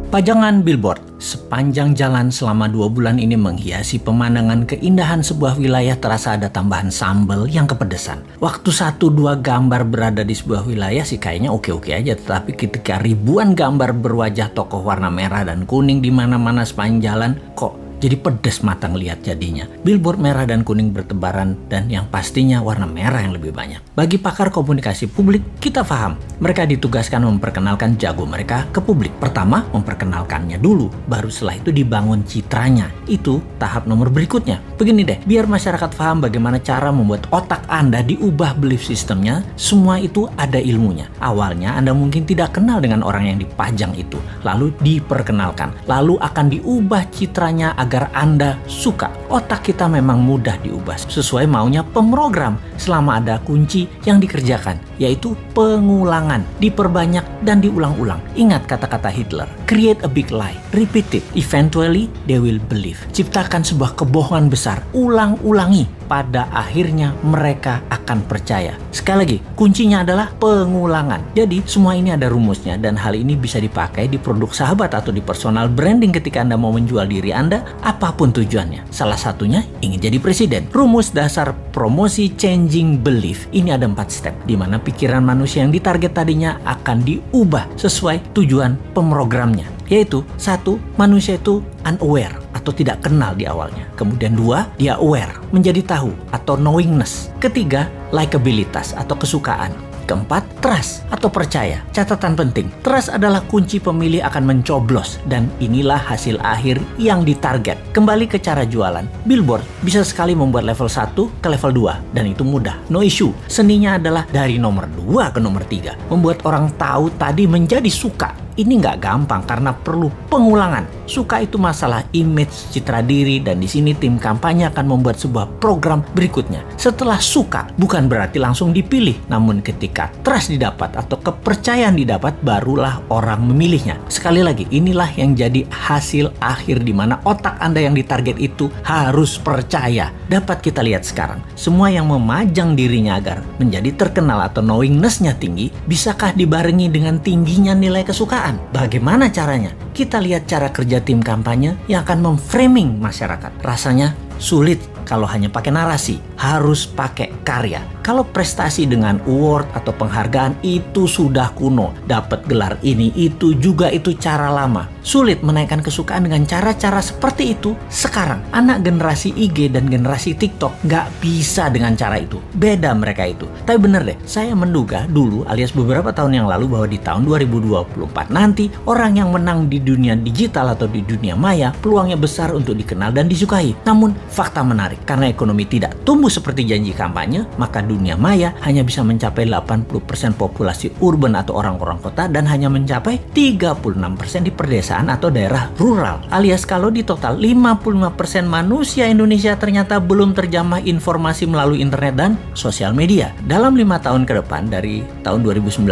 Pajangan billboard sepanjang jalan selama 2 bulan ini menghiasi pemandangan keindahan sebuah wilayah. Terasa ada tambahan sambal yang kepedesan. Waktu 1-2 gambar berada di sebuah wilayah sih kayaknya oke-oke aja. Tetapi ketika ribuan gambar berwajah tokoh warna merah dan kuning di mana-mana sepanjang jalan, kok jadi pedes mata ngeliat jadinya. Billboard merah dan kuning bertebaran dan yang pastinya warna merah yang lebih banyak. Bagi pakar komunikasi publik, kita paham mereka ditugaskan memperkenalkan jago mereka ke publik. Pertama, memperkenalkannya dulu, baru setelah itu dibangun citranya. Itu tahap nomor berikutnya. Begini deh, biar masyarakat paham bagaimana cara membuat otak Anda diubah belief sistemnya, semua itu ada ilmunya. Awalnya Anda mungkin tidak kenal dengan orang yang dipajang itu, lalu diperkenalkan, lalu akan diubah citranya agar Anda suka. Otak kita memang mudah diubah sesuai maunya pemrogram selama ada kunci yang dikerjakan, yaitu pengulangan, diperbanyak dan diulang-ulang. Ingat kata-kata Hitler, create a big lie, repeat it, eventually they will believe. Ciptakan sebuah kebohongan besar, ulang-ulangi, pada akhirnya mereka akan percaya. Sekali lagi, kuncinya adalah pengulangan. Jadi semua ini ada rumusnya dan hal ini bisa dipakai di produk sahabat atau di personal branding ketika Anda mau menjual diri Anda, apapun tujuannya. Salah satunya ingin jadi presiden. Rumus dasar promosi changing belief ini ada 4 step, di mana pikiran manusia yang ditarget tadinya akan diubah sesuai tujuan pemrogramnya. Yaitu 1, manusia itu unaware atau tidak kenal di awalnya. Kemudian 2, dia aware, menjadi tahu atau knowingness. Ketiga, likabilitas atau kesukaan. Keempat, trust atau percaya. Catatan penting, trust adalah kunci pemilih akan mencoblos dan inilah hasil akhir yang ditarget. Kembali ke cara jualan, billboard bisa sekali membuat level 1 ke level 2 dan itu mudah, no issue. Seninya adalah dari nomor 2 ke nomor 3. Membuat orang tahu tadi menjadi suka. Ini nggak gampang karena perlu pengulangan. Suka itu masalah image, citra diri, dan di sini tim kampanye akan membuat sebuah program berikutnya. Setelah suka, bukan berarti langsung dipilih. Namun ketika trust didapat atau kepercayaan didapat, barulah orang memilihnya. Sekali lagi, inilah yang jadi hasil akhir di mana otak Anda yang ditarget itu harus percaya. Dapat kita lihat sekarang, semua yang memajang dirinya agar menjadi terkenal atau knowingness-nya tinggi, bisakah dibarengi dengan tingginya nilai kesukaan? Bagaimana caranya? Kita lihat cara kerja tim kampanye yang akan memframing masyarakat. Rasanya sulit kalau hanya pakai narasi, harus pakai karya. Kalau prestasi dengan award atau penghargaan itu sudah kuno, dapat gelar ini itu juga itu cara lama. Sulit menaikkan kesukaan dengan cara-cara seperti itu sekarang. Anak generasi IG dan generasi TikTok nggak bisa dengan cara itu. Beda mereka itu. Tapi bener deh, saya menduga dulu alias beberapa tahun yang lalu bahwa di tahun 2024 nanti orang yang menang di dunia digital atau di dunia maya peluangnya besar untuk dikenal dan disukai. Namun fakta menarik, karena ekonomi tidak tumbuh seperti janji kampanye, maka dunia maya hanya bisa mencapai 80% populasi urban atau orang-orang kota dan hanya mencapai 36% di pedesaan atau daerah rural. Alias kalau di total 55% manusia Indonesia ternyata belum terjamah informasi melalui internet dan sosial media. Dalam 5 tahun ke depan dari tahun 2019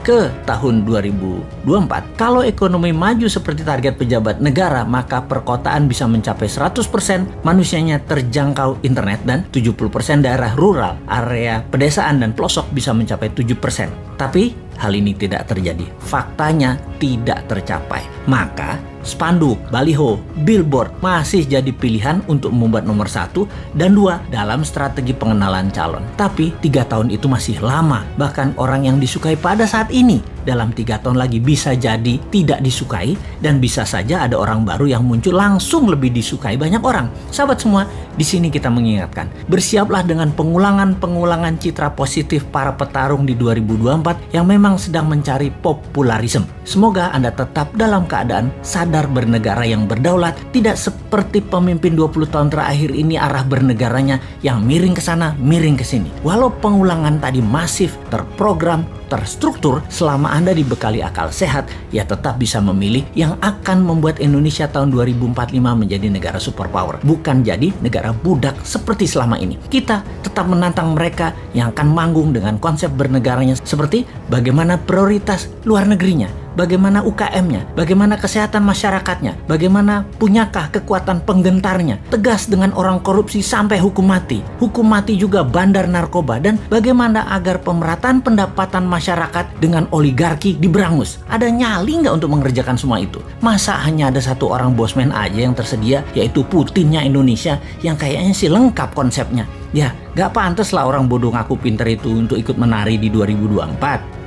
ke tahun 2024, kalau ekonomi maju seperti target pejabat negara, maka perkotaan bisa mencapai 100% manusianya terjangkau internet dan 70% daerah rural, area pedesaan dan pelosok bisa mencapai 7%. Tapi hal ini tidak terjadi. Faktanya tidak tercapai. Maka spanduk, baliho, billboard masih jadi pilihan untuk membuat nomor 1 dan 2 dalam strategi pengenalan calon. Tapi 3 tahun itu masih lama. Bahkan orang yang disukai pada saat ini dalam 3 tahun lagi bisa jadi tidak disukai dan bisa saja ada orang baru yang muncul langsung lebih disukai banyak orang. Sahabat semua, di sini kita mengingatkan, bersiaplah dengan pengulangan citra positif para petarung di 2024 yang memang sedang mencari popularisme. Semoga Anda tetap dalam keadaan sadar bernegara yang berdaulat, tidak seperti pemimpin 20 tahun terakhir ini arah bernegaranya yang miring ke sana, miring ke sini. Walau pengulangan tadi masif, terprogram, terstruktur, selama Anda dibekali akal sehat, ya tetap bisa memilih yang akan membuat Indonesia tahun 2045 menjadi negara superpower, bukan jadi negara budak seperti selama ini. Kita tetap menantang mereka yang akan manggung dengan konsep bernegaranya seperti bagaimana prioritas luar negerinya, Bagaimana UKM-nya? Bagaimana kesehatan masyarakatnya? Bagaimana punyakah kekuatan penggentarnya? Tegas dengan orang korupsi sampai hukum mati. Hukum mati juga bandar narkoba. Dan bagaimana agar pemerataan pendapatan masyarakat dengan oligarki diberangus? Ada nyali nggak untuk mengerjakan semua itu? Masa hanya ada satu orang bosman aja yang tersedia, yaitu Putinnya Indonesia, yang kayaknya sih lengkap konsepnya. Ya, gak pantas lah orang bodoh ngaku pinter itu untuk ikut menari di 2024.